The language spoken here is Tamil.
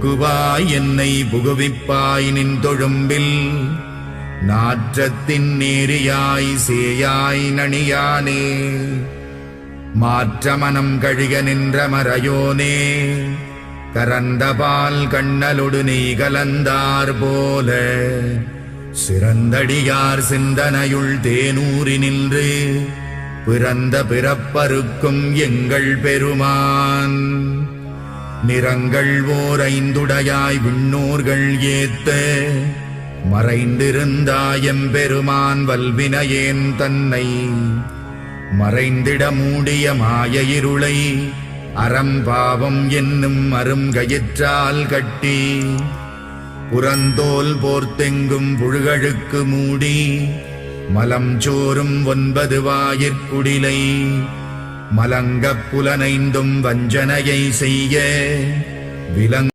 போக்குவாய் என்னை புகுவிப்பாய் நின் தொழும்பில் நாற்றத்தின் நேரியாய் சேயாய் நணியானே மாற்றமனம் கழிக நின்ற மறையோனே கரந்தபால் கண்ணலொடு நெய் கலந்தார் போல சிறந்தடியார் சிந்தனையுள் தேனூறி நின்று பிறந்த பிறப்பருக்கும் எங்கள் பெருமான் நிறங்கள் ஓர் ஐந்துடையாய் விண்ணோர்கள் ஏத்த மறைந்திருந்தாயம் பெருமான் வல்வினையேன் தன்னை மறைந்திட மூடிய மாய இருளை அறம்பாவம் என்னும் அருங்கயிற்றால் கட்டி புறந்தோல் போர்த்தெங்கும் புழுகழுக்கு மூடி மலம் சோறும் 9 வாயிற்குடிலை மலங்கப் புலனைந்தும் வஞ்சனையை செய்ய விலங்